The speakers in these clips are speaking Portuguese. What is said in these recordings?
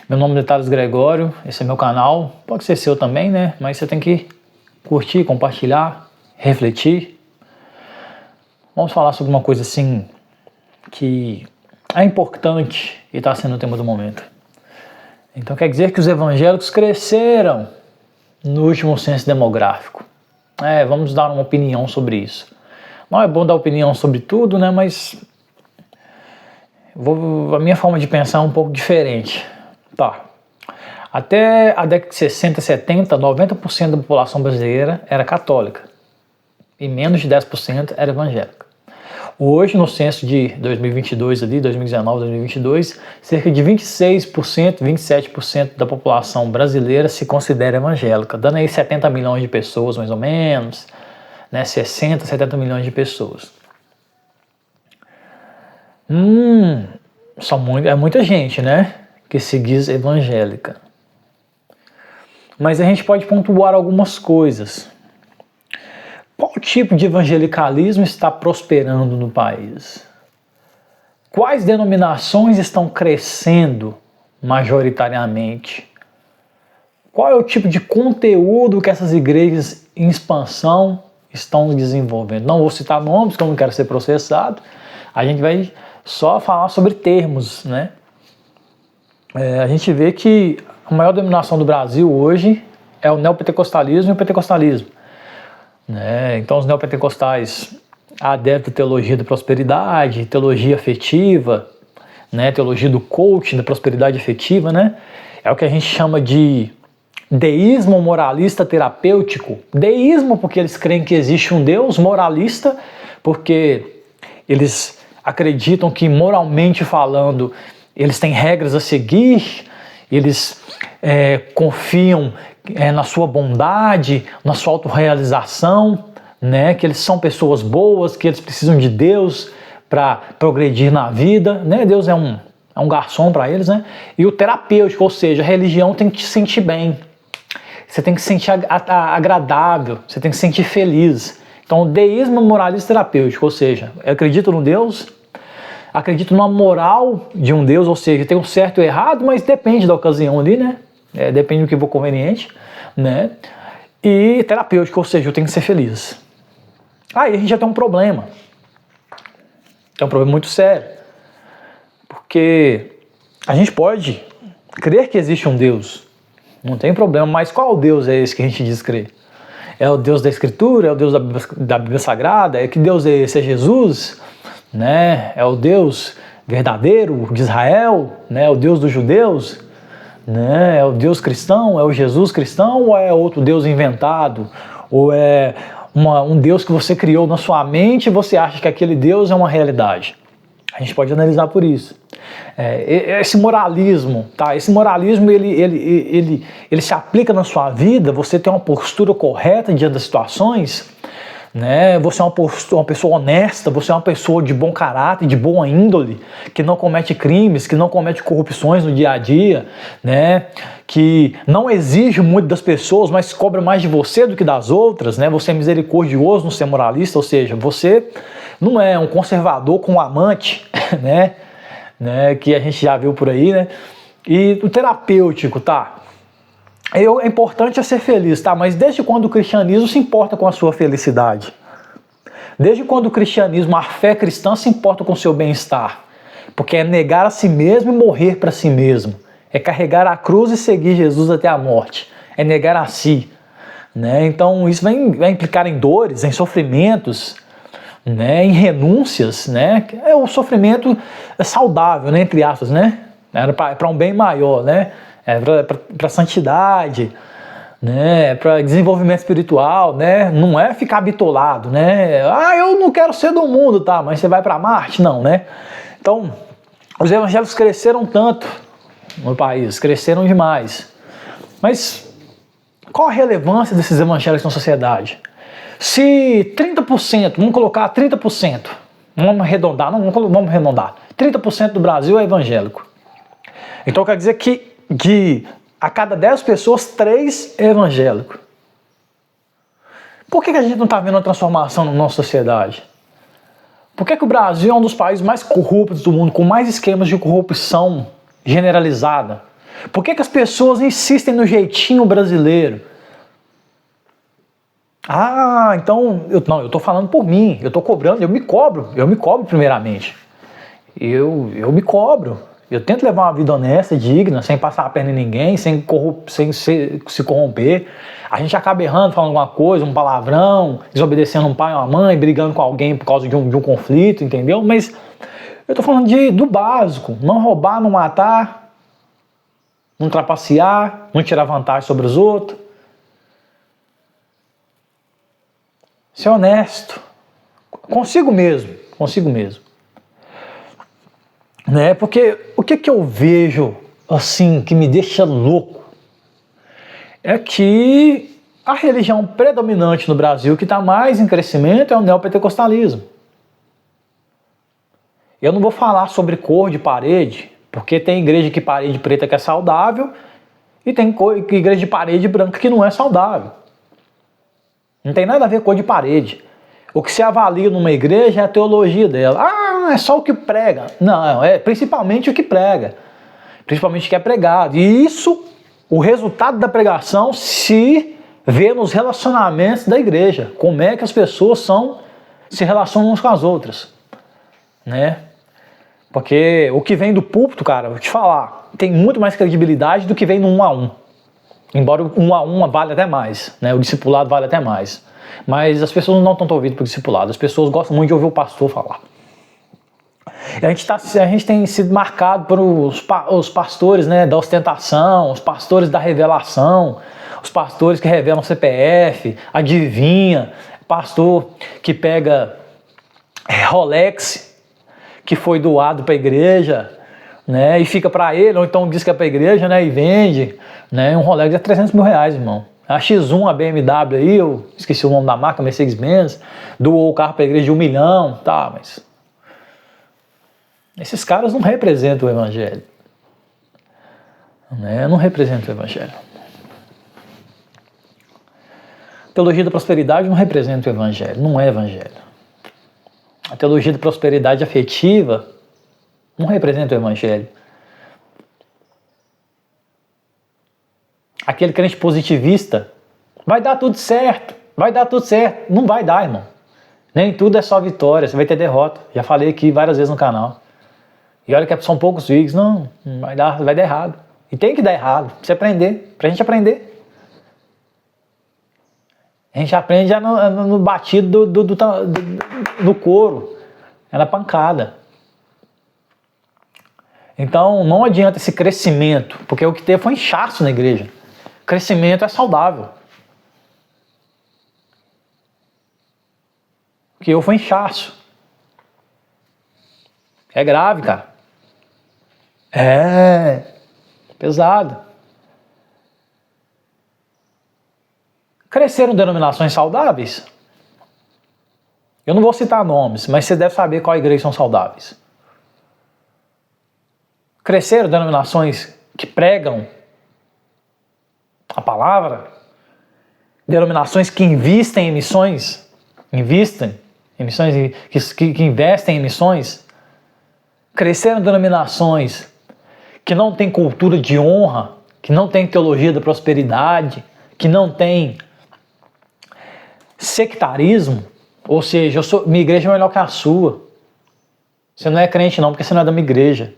Meu nome é Thales Gregório, esse é meu canal, pode ser seu também, né? Mas você tem que curtir, compartilhar, refletir. Vamos falar sobre uma coisa assim que é importante e está sendo o tema do momento. Então quer dizer que os evangélicos cresceram no último censo demográfico. Vamos dar uma opinião sobre isso. Não é bom dar opinião sobre tudo, né? Mas a minha forma de pensar é um pouco diferente. Tá. Até a década de 60, 70, 90% da população brasileira era católica e menos de 10% era evangélica. Hoje, no censo de 2022, 2019, 2022, cerca de 26%, 27% da população brasileira se considera evangélica, dando aí 70 milhões de pessoas, mais ou menos, né? 60, 70 milhões de pessoas. É muita gente, né? Que se diz evangélica. Mas a gente pode pontuar algumas coisas. Qual tipo de evangelicalismo está prosperando no país? Quais denominações estão crescendo majoritariamente? Qual é o tipo de conteúdo que essas igrejas em expansão estão desenvolvendo? Não vou citar nomes, porque eu não quero ser processado. A gente vai só falar sobre termos, né? A gente vê que a maior denominação do Brasil hoje é o neopentecostalismo e o pentecostalismo. Então os neopentecostais adeptos à teologia da prosperidade, teologia afetiva, né? Teologia do coaching, da prosperidade afetiva, né? É o que a gente chama de deísmo moralista terapêutico. Deísmo porque eles creem que existe um Deus, moralista porque eles acreditam que moralmente falando eles têm regras a seguir, eles confiam na sua bondade, na sua autorrealização, né? Que eles são pessoas boas, que eles precisam de Deus para progredir na vida, né? Deus é um garçom para eles, né? E o terapêutico, ou seja, a religião tem que te sentir bem, você tem que se sentir agradável, você tem que se sentir feliz. Então, o deísmo moralista terapêutico, ou seja, eu acredito no Deus, acredito numa moral de um Deus, ou seja, tem um certo e errado, mas depende da ocasião ali, né? Depende do que for conveniente, né? E terapêutico, ou seja, eu tenho que ser feliz. Aí a gente já tem um problema. É um problema muito sério. Porque a gente pode crer que existe um Deus, não tem problema, mas qual Deus é esse que a gente diz crer? É o Deus da Escritura? É o Deus da Bíblia Sagrada? Que Deus é esse? É Jesus? Né? É o Deus verdadeiro de Israel? Né? É o Deus dos judeus? Né? É o Deus cristão? É o Jesus cristão? Ou é outro Deus inventado? Ou é um Deus que você criou na sua mente e você acha que aquele Deus é uma realidade? A gente pode analisar por isso. Esse moralismo, tá? Esse moralismo ele se aplica na sua vida, você tem uma postura correta diante das situações, né? Você é uma pessoa honesta, você é uma pessoa de bom caráter, de boa índole, que não comete crimes, que não comete corrupções no dia a dia, né? Que não exige muito das pessoas, mas cobra mais de você do que das outras, né? Você é misericordioso no ser moralista, ou seja, você não é um conservador com um amante, né? Que a gente já viu por aí, né? E o terapêutico, tá? É importante ser feliz, tá? Mas desde quando o cristianismo se importa com a sua felicidade? Desde quando o cristianismo, a fé cristã, se importa com o seu bem-estar? Porque é negar a si mesmo e morrer para si mesmo. É carregar a cruz e seguir Jesus até a morte. É negar a si, né? Então isso vai implicar em dores, em sofrimentos, né? Em renúncias, né? O sofrimento é saudável, né? Entre aspas, né? Para um bem maior, né? Para santidade, né? Para desenvolvimento espiritual, né? Não é ficar bitolado, né? Eu não quero ser do mundo, tá? Mas você vai para Marte? Não, né? Então, os evangélicos cresceram tanto no país, cresceram demais. Mas qual a relevância desses evangélicos na sociedade? Se 30%, vamos colocar 30%, vamos arredondar, 30% do Brasil é evangélico. Então quer dizer que a cada 10 pessoas, 3 é evangélico. Por que a gente não está vendo uma transformação na nossa sociedade? Por que o Brasil é um dos países mais corruptos do mundo, com mais esquemas de corrupção generalizada? Por que as pessoas insistem no jeitinho brasileiro? Ah, então, eu estou falando por mim, eu estou cobrando, eu me cobro primeiramente. Eu me cobro. Eu tento levar uma vida honesta, digna, sem passar a perna em ninguém, sem se corromper. A gente acaba errando, falando alguma coisa, um palavrão, desobedecendo um pai ou uma mãe, brigando com alguém por causa de um conflito, entendeu? Mas eu tô falando do básico. Não roubar, não matar, não trapacear, não tirar vantagem sobre os outros. Ser honesto. Consigo mesmo. Né? Porque o que eu vejo assim que me deixa louco é que a religião predominante no Brasil que está mais em crescimento é o neopentecostalismo. Eu não vou falar sobre cor de parede, porque tem igreja que parede preta que é saudável e tem igreja de parede branca que não é saudável. Não tem nada a ver com cor de parede. O que se avalia numa igreja é a teologia dela. Ah, é só o que prega. Não, é principalmente o que prega. Principalmente o que é pregado. E isso, o resultado da pregação se vê nos relacionamentos da igreja. Como é que as pessoas se relacionam umas com as outras. Né? Porque o que vem do púlpito, cara, vou te falar, tem muito mais credibilidade do que vem no 1 a 1. Embora o 1 a 1 vale até mais, né? O discipulado vale até mais. Mas as pessoas não estão ouvindo para o discipulado, as pessoas gostam muito de ouvir o pastor falar. A gente tem sido marcado por os pastores, né, da ostentação, os pastores da revelação, os pastores que revelam CPF, adivinha, pastor que pega Rolex que foi doado para a igreja, né, e fica para ele, ou então diz que é para a igreja, né, e vende, né, um Rolex é 300 mil reais, irmão. A X1, a BMW aí, eu esqueci o nome da marca, Mercedes-Benz, doou o carro para a igreja de 1 milhão, tá, mas esses caras não representam o evangelho, né, não representam o evangelho. A teologia da prosperidade não representa o evangelho, não é evangelho. A teologia da prosperidade afetiva não representa o evangelho. Aquele crente positivista, vai dar tudo certo, não vai dar, irmão. Nem tudo é só vitória, você vai ter derrota. Já falei aqui várias vezes no canal. E olha que são poucos vídeos, não, vai dar errado. E tem que dar errado, pra você aprender, pra gente aprender. A gente aprende já no batido do couro, é na pancada. Então não adianta esse crescimento, porque o que teve foi inchaço na igreja. Crescimento é saudável. O que eu foi inchaço. É grave, cara. É pesado. Cresceram denominações saudáveis? Eu não vou citar nomes, mas você deve saber qual igreja são saudáveis. Cresceram denominações que pregam a palavra? Denominações que investem em missões? Que investem em missões? Cresceram denominações que não têm cultura de honra, que não têm teologia da prosperidade, que não têm sectarismo? Ou seja, minha igreja é melhor que a sua. Você não é crente não, porque você não é da minha igreja.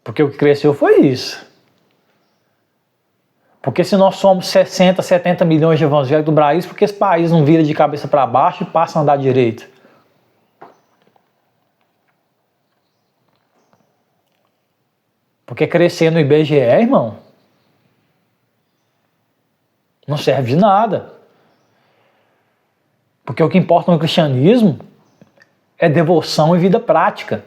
Porque o que cresceu foi isso. Porque se nós somos 60, 70 milhões de evangélicos do Brasil, porque esse país não vira de cabeça para baixo e passa a andar direito? Porque crescer no IBGE, irmão, não serve de nada. Porque o que importa no cristianismo é devoção e vida prática.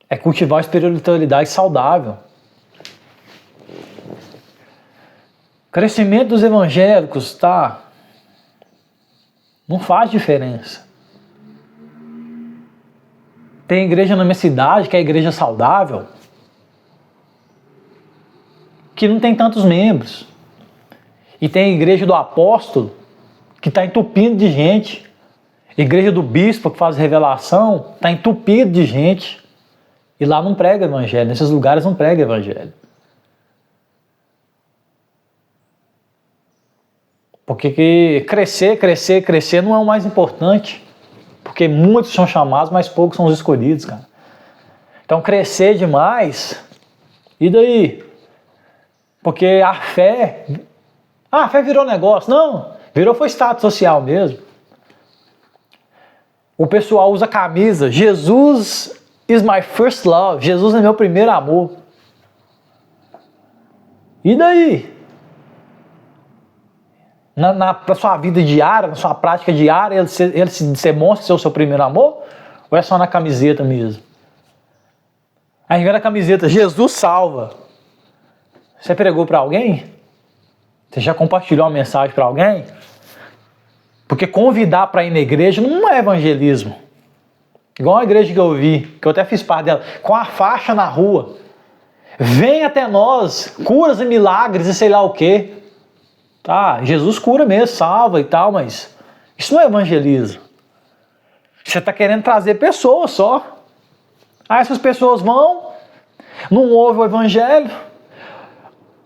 É cultivar a espiritualidade saudável. Crescimento dos evangélicos, tá? Não faz diferença. Tem igreja na minha cidade que é a igreja saudável, que não tem tantos membros. E tem a igreja do apóstolo que está entupindo de gente. Igreja do bispo que faz revelação está entupido de gente e lá não prega evangelho, nesses lugares não prega evangelho. Porque que crescer não é o mais importante. Porque muitos são chamados, mas poucos são os escolhidos, cara. Então crescer demais, e daí? Porque a fé virou negócio. Não, virou foi status social mesmo. O pessoal usa camisa, Jesus is my first love, Jesus é meu primeiro amor. E daí? Na sua vida diária, na sua prática diária, ele se demonstra ser o seu primeiro amor? Ou é só na camiseta mesmo? Aí vem na camiseta, Jesus salva. Você pregou para alguém? Você já compartilhou uma mensagem para alguém? Porque convidar para ir na igreja não é evangelismo. Igual a igreja que eu vi, que eu até fiz parte dela, com a faixa na rua. Vem até nós, curas e milagres e sei lá o quê. Tá, Jesus cura mesmo, salva e tal, mas isso não é evangelismo. Você está querendo trazer pessoas só. Aí essas pessoas vão, não ouvem o evangelho,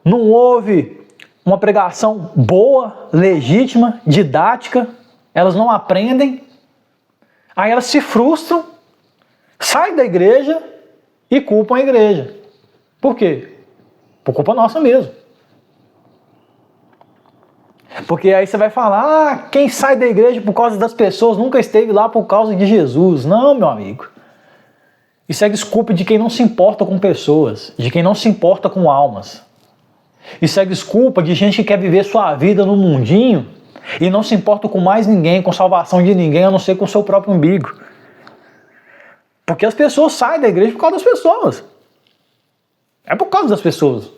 não ouvem uma pregação boa, legítima, didática, elas não aprendem, aí elas se frustram, saem da igreja e culpam a igreja. Por quê? Por culpa nossa mesmo. Porque aí você vai falar, quem sai da igreja por causa das pessoas nunca esteve lá por causa de Jesus. Não, meu amigo. Isso é desculpa de quem não se importa com pessoas, de quem não se importa com almas. Isso é desculpa de gente que quer viver sua vida no mundinho e não se importa com mais ninguém, com salvação de ninguém, a não ser com o seu próprio umbigo. Porque as pessoas saem da igreja por causa das pessoas. É por causa das pessoas.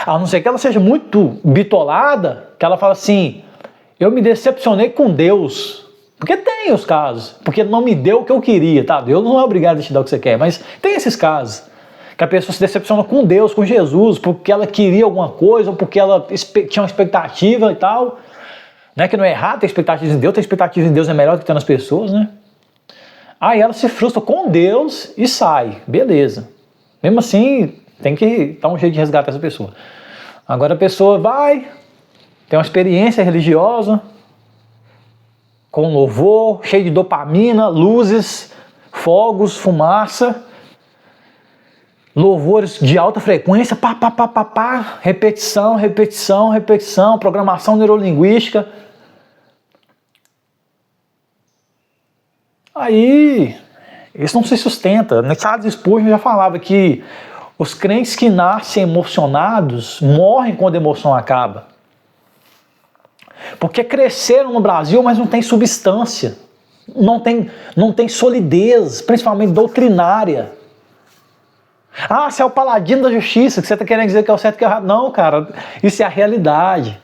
A não ser que ela seja muito bitolada, que ela fala assim, eu me decepcionei com Deus. Porque tem os casos, porque não me deu o que eu queria, tá? Deus não é obrigado a te dar o que você quer, mas tem esses casos. Que a pessoa se decepciona com Deus, com Jesus, porque ela queria alguma coisa, ou porque ela tinha uma expectativa e tal. Não é que não é errado ter expectativas em Deus, ter expectativas em Deus é melhor do que ter nas pessoas, né? Aí ela se frustra com Deus e sai, beleza. Mesmo assim, tem que dar um jeito de resgatar essa pessoa. Agora a pessoa vai, tem uma experiência religiosa, com louvor, cheio de dopamina, luzes, fogos, fumaça, louvores de alta frequência, repetição, repetição, repetição, programação neurolinguística. Aí, isso não se sustenta. Charles Spurgeon já falava que os crentes que nascem emocionados morrem quando a emoção acaba. Porque cresceram no Brasil, mas não tem substância. Não tem solidez, principalmente doutrinária. Ah, você é o paladino da justiça, que você está querendo dizer que é o certo e que é o errado. Não, cara, isso é a realidade.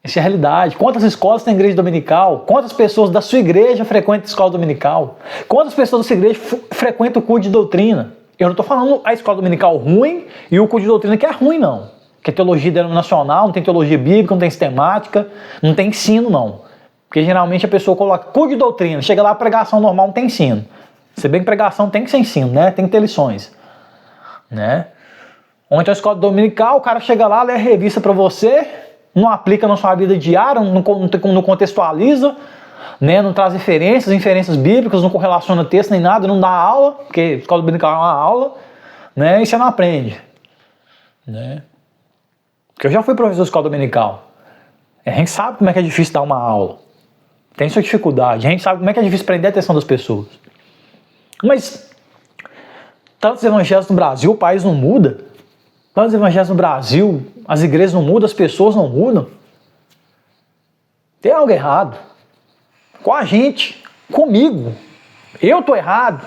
Isso é a realidade. Quantas escolas tem igreja dominical? Quantas pessoas da sua igreja frequentam a escola dominical? Quantas pessoas da sua igreja frequentam o culto de doutrina? Eu não estou falando a escola dominical ruim e o culto de doutrina que é ruim, não. Que é teologia denominacional, não tem teologia bíblica, não tem sistemática, não tem ensino, não. Porque geralmente a pessoa coloca culto de doutrina, chega lá, a pregação normal não tem ensino. Se bem que pregação tem que ser ensino, né? Tem que ter lições. Né? Ou então a escola dominical, o cara chega lá, lê a revista para você, não aplica na sua vida diária, não contextualiza, né? Não traz inferências bíblicas, não correlaciona texto nem nada, não dá aula, porque a escola dominical é uma aula, né? E você não aprende. Né? Porque eu já fui professor de escola dominical. A gente sabe como é que é difícil dar uma aula. Tem sua dificuldade. A gente sabe como é que é difícil prender a atenção das pessoas. Mas tantos evangelhos no Brasil, o país não muda. Tantos evangelhos no Brasil, as igrejas não mudam, as pessoas não mudam. Tem algo errado. Com a gente, comigo. Eu tô errado.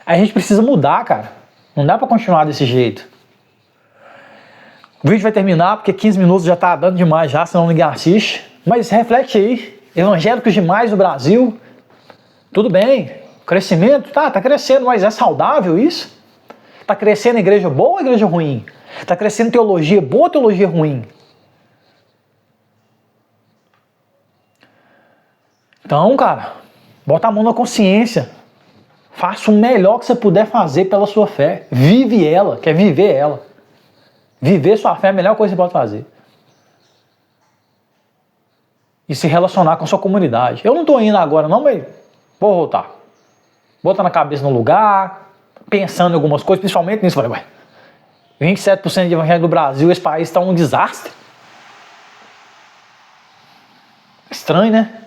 A gente precisa mudar, cara. Não dá pra continuar desse jeito. O vídeo vai terminar porque 15 minutos já tá dando demais já, senão ninguém assiste. Mas reflete aí. Evangélicos demais no Brasil. Tudo bem. Crescimento? Tá crescendo, mas é saudável isso? Tá crescendo igreja boa ou igreja ruim? Tá crescendo teologia boa ou teologia ruim? Então, cara, bota a mão na consciência. Faça o melhor que você puder fazer pela sua fé. Vive ela, quer viver ela. Viver sua fé é a melhor coisa que você pode fazer. E se relacionar com a sua comunidade. Eu não estou indo agora não, mas vou voltar. Botar na cabeça no lugar, pensando em algumas coisas, principalmente nisso. Falei, 27% de evangélico do Brasil, esse país está um desastre. Estranho, né?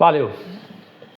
Valeu.